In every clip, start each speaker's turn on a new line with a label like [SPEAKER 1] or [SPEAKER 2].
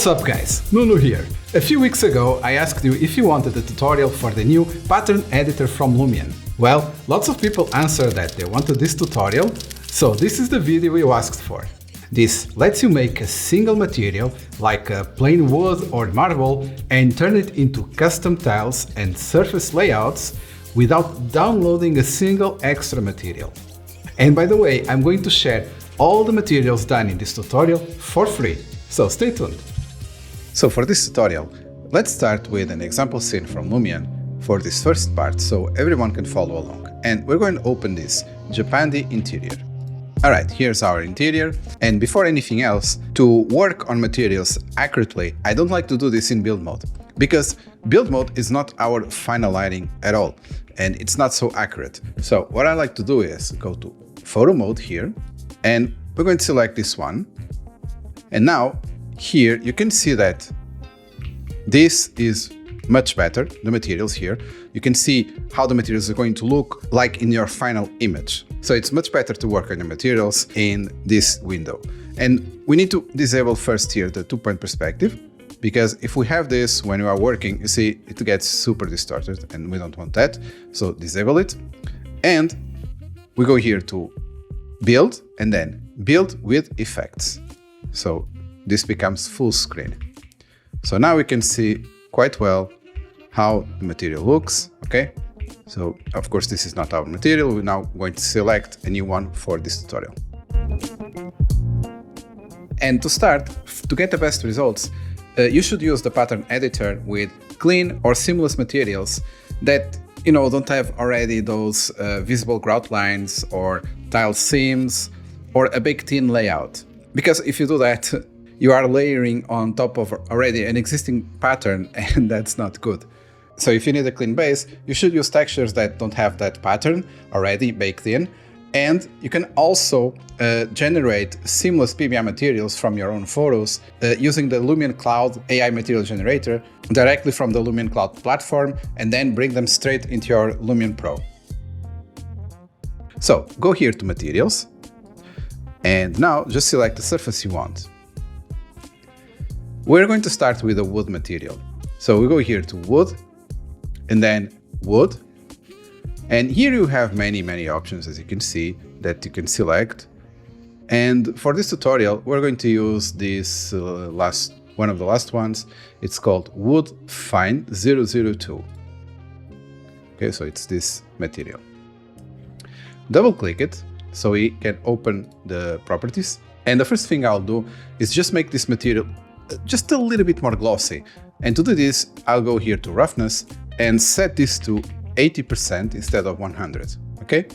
[SPEAKER 1] What's up guys, Nuno here. A few weeks ago I asked you if you wanted a tutorial for the new pattern editor from Lumion. Well, lots of people answered that they wanted this tutorial, so this is the video you asked for. This lets you make a single material, like a plain wood or marble, and turn it into custom tiles and surface layouts without downloading a single extra material. And by the way, I'm going to share all the materials done in this tutorial for free, so stay tuned. So for this tutorial, let's start with an example scene from Lumion for this first part so everyone can follow along. And we're going to open this Japandi interior. Alright, here's our interior, and before anything else, to work on materials accurately, I don't like to do this in build mode, because build mode is not our final lighting at all, and it's not so accurate. So what I like to do is go to photo mode here, and we're going to select this one. And now here you can see that this is much better, the materials here. You can see how the materials are going to look like in your final image. So it's much better to work on your materials in this window. And we need to disable first here the 2-point perspective, because if we have this when we are working, you see it gets super distorted and we don't want that. So disable it. And we go here to build and then build with effects. So this becomes full screen. So now we can see quite well how the material looks, okay? So of course this is not our material, we're now going to select a new one for this tutorial. And to start, to get the best results, you should use the pattern editor with clean or seamless materials that don't have already those visible grout lines or tile seams or a big thin layout. Because if you do that, you are layering on top of already an existing pattern, and that's not good. So if you need a clean base, you should use textures that don't have that pattern already baked in. And you can also generate seamless PBI materials from your own photos using the Lumion Cloud AI material generator directly from the Lumion Cloud platform, and then bring them straight into your Lumion Pro. So go here to materials, and now just select the surface you want. We're going to start with a wood material. So we go here to wood, and then wood. And here you have many options, as you can see, that you can select. And for this tutorial, we're going to use this one of the last ones. It's called Wood Fine 002. Okay, so it's this material. Double click it so we can open the properties. And the first thing I'll do is just make this material just a little bit more glossy. And to do this, I'll go here to roughness and set this to 80% instead of 100, okay?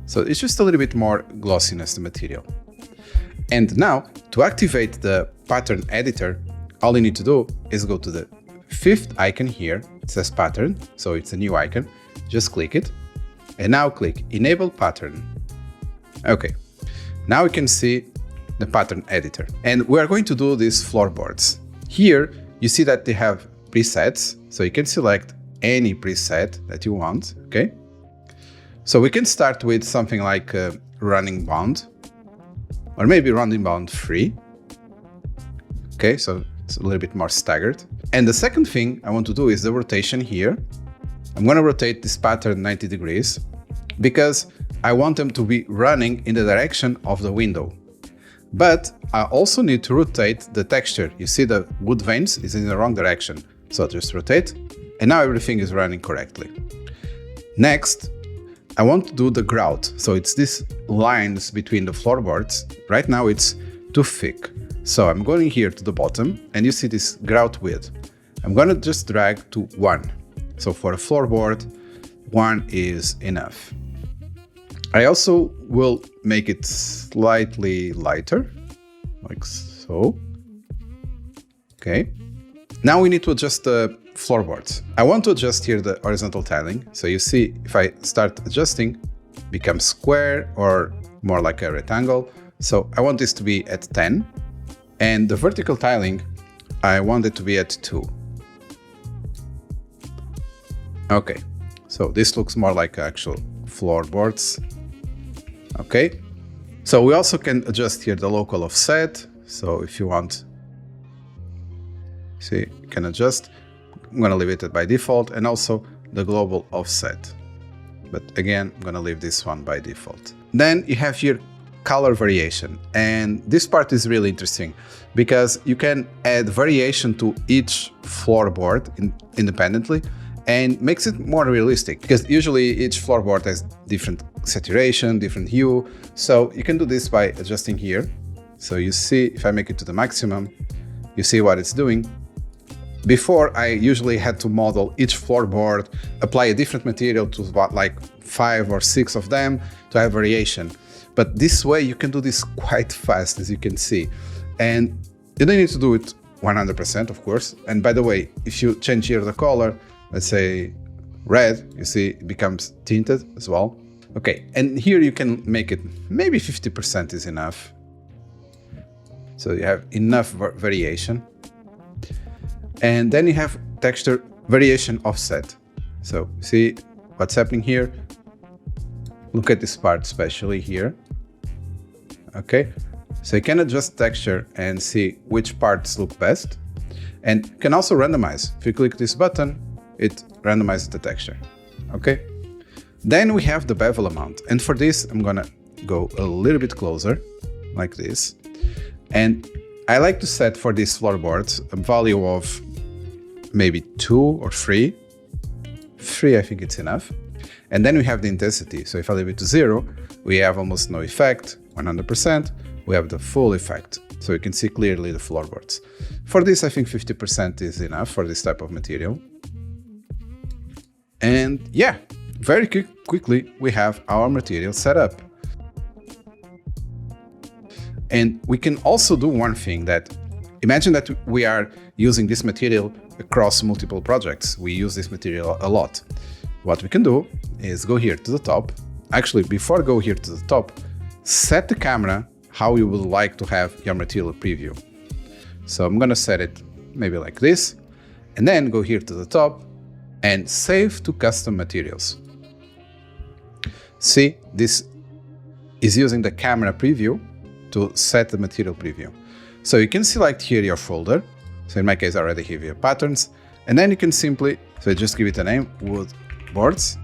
[SPEAKER 1] So it's just a little bit more glossiness, the material. And now, to activate the pattern editor, all you need to do is go to the 5th icon here. It says pattern, so it's a new icon. Just click it, and now click Enable Pattern. Okay, now we can see the pattern editor. And we are going to do these floorboards. Here, you see that they have presets, so you can select any preset that you want, okay? So we can start with something like running bound, or maybe running bound free. Okay, so it's a little bit more staggered. And the second thing I want to do is the rotation here. I'm going to rotate this pattern 90 degrees because I want them to be running in the direction of the window. But I also need to rotate the texture. You see the wood veins is in the wrong direction. So just rotate, and now everything is running correctly. Next, I want to do the grout. So it's these lines between the floorboards. Right now it's too thick. So I'm going here to the bottom, and you see this grout width. I'm going to just drag to 1. So for a floorboard, 1 is enough. I also will make it slightly lighter, like so. Okay. Now we need to adjust the floorboards. I want to adjust here the horizontal tiling. So you see, if I start adjusting, it becomes square or more like a rectangle. So I want this to be at 10. And the vertical tiling, I want it to be at 2. Okay, so this looks more like actual floorboards. Okay, so we also can adjust here the local offset. So if you want can adjust. I'm gonna leave it by default, and also the global offset. But again, I'm gonna leave this one by default. Then you have here color variation, and this part is really interesting because you can add variation to each floorboard independently, and makes it more realistic, because usually each floorboard has different saturation, different hue. So you can do this by adjusting here. So you see, if I make it to the maximum, you see what it's doing. Before, I usually had to model each floorboard, apply a different material to about like 5 or 6 of them to have variation. But this way you can do this quite fast, as you can see. And you don't need to do it 100%, of course. And by the way, if you change here the color, let's say red, you see it becomes tinted as well. Okay, and here you can make it, maybe 50% is enough. So you have enough variation. And then you have texture variation offset. So see what's happening here. Look at this part, especially here. Okay, so you can adjust texture and see which parts look best. And you can also randomize. If you click this button, it randomizes the texture. Okay, then we have the bevel amount, and for this I'm gonna go a little bit closer like this, and I like to set for these floorboards a value of maybe 2 or 3. 3, I think it's enough. And then we have the intensity. So if I leave it to 0, we have almost no effect. 100%, we have the full effect. So you can see clearly the floorboards. For this, I think 50% is enough for this type of material. And yeah, very quickly, we have our material set up. And we can also do one thing, that imagine that we are using this material across multiple projects. We use this material a lot. What we can do is go here to the top. Actually, before go here to the top, set the camera how you would like to have your material preview. So I'm gonna set it maybe like this, and then go here to the top and save to custom materials. See, this is using the camera preview to set the material preview. So you can select here your folder. So in my case, I already have your patterns, and then you can simply, so just give it a name, wood boards,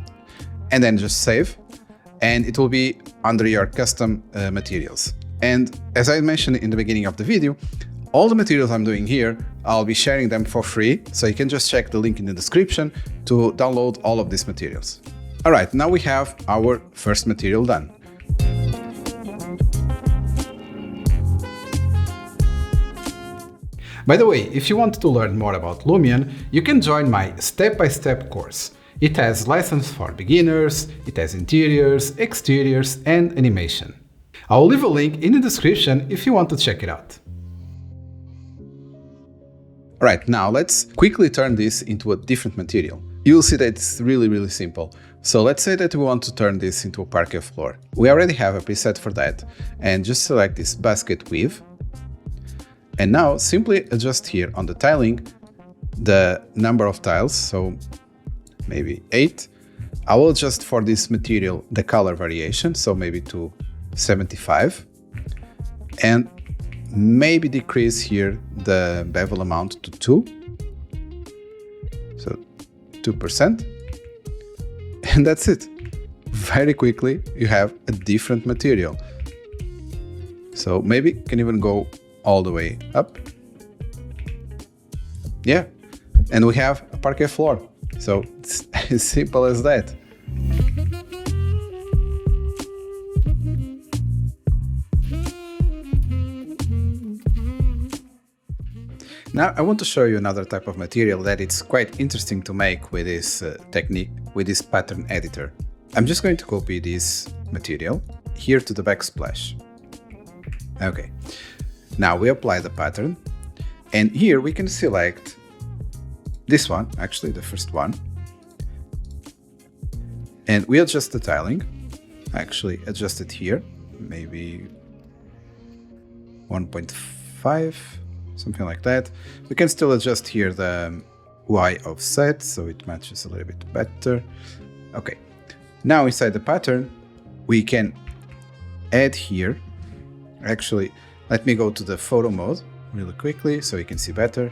[SPEAKER 1] and then just save, and it will be under your custom materials. And as I mentioned in the beginning of the video, all the materials I'm doing here, I'll be sharing them for free, so you can just check the link in the description to download all of these materials. All right, now we have our first material done. By the way, if you want to learn more about Lumion, you can join my step-by-step course. It has lessons for beginners, it has interiors, exteriors, and animation. I'll leave a link in the description if you want to check it out. Alright, now let's quickly turn this into a different material. You'll see that it's really simple. So let's say that we want to turn this into a parquet floor. We already have a preset for that, and just select this basket weave. And now simply adjust here on the tiling the number of tiles, so maybe 8. I will adjust for this material the color variation, so maybe to 75, and maybe decrease here the bevel amount to 2, so 2%, and that's it. Very quickly you have a different material. So maybe can even go all the way up. Yeah, and we have a parquet floor. So it's as simple as that. Now I want to show you another type of material that it's quite interesting to make with this technique, with this pattern editor. I'm just going to copy this material here to the Backsplash. Okay, now we apply the pattern, and here we can select this one, actually the first one, and we adjust the tiling. Actually adjust it here, maybe 1.5, something like that. We can still adjust here the Y offset so it matches a little bit better. Okay, now inside the pattern we can add here, actually let me go to the photo mode really quickly so you can see better.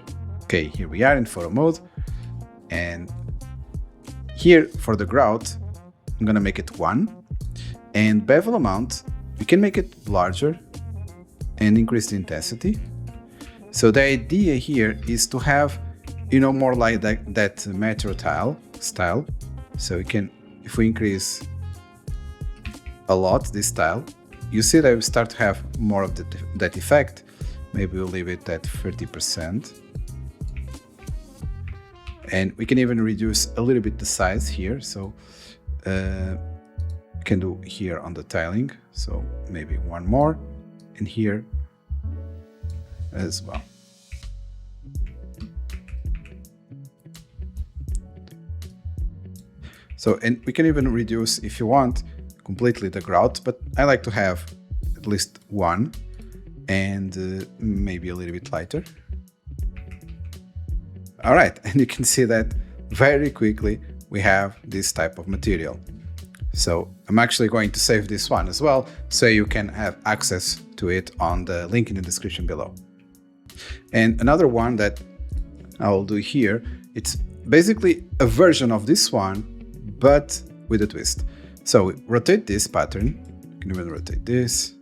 [SPEAKER 1] Okay, here we are in photo mode. And here for the grout, I'm gonna make it 1. And bevel amount, we can make it larger and increase the intensity. So the idea here is to have, you know, more like that metro tile style. So we can, if we increase a lot this style, you see that we start to have more of that effect. Maybe we'll leave it at 30%. And we can even reduce a little bit the size here. So we can do here on the tiling. So maybe one more, and here as well. So, and we can even reduce, if you want, completely the grout, but I like to have at least one, and maybe a little bit lighter. All right, and you can see that very quickly we have this type of material. So I'm actually going to save this one as well, so you can have access to it on the link in the description below. And another one that I'll do here, it's basically a version of this one, but with a twist. So we rotate this pattern, you can even rotate this,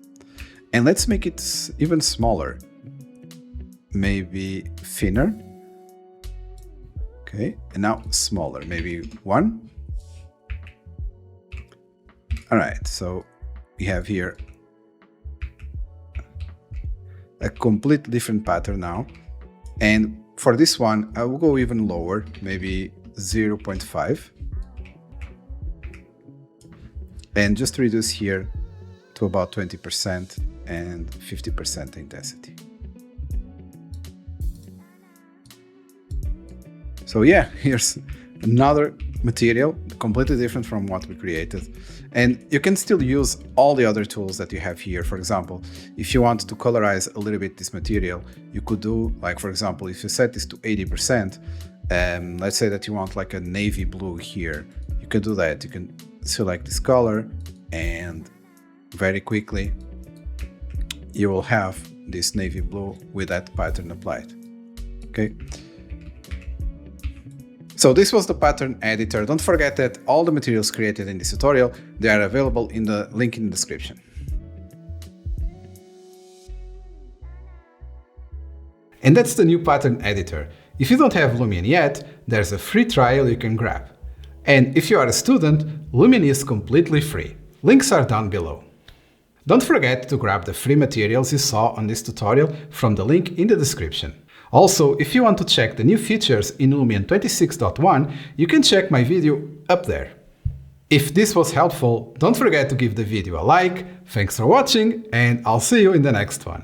[SPEAKER 1] and let's make it even smaller, maybe thinner. Okay, and now smaller, maybe 1. All right, so we have here a complete different pattern now. And for this one, I will go even lower, maybe 0.5. And just reduce here to about 20% and 50% intensity. So yeah, here's another material, completely different from what we created. And you can still use all the other tools that you have here. For example, if you want to colorize a little bit this material, you could do, like, for example, if you set this to 80%, let's say that you want like a navy blue here, you can do that. You can select this color, and very quickly you will have this navy blue with that pattern applied. Okay. So this was the pattern editor. Don't forget that all the materials created in this tutorial, they are available in the link in the description. And that's the new pattern editor. If you don't have Lumion yet, there's a free trial you can grab. And if you are a student, Lumion is completely free. Links are down below. Don't forget to grab the free materials you saw on this tutorial from the link in the description. Also, if you want to check the new features in Lumion 26.1, you can check my video up there. If this was helpful, don't forget to give the video a like. Thanks for watching, and I'll see you in the next one.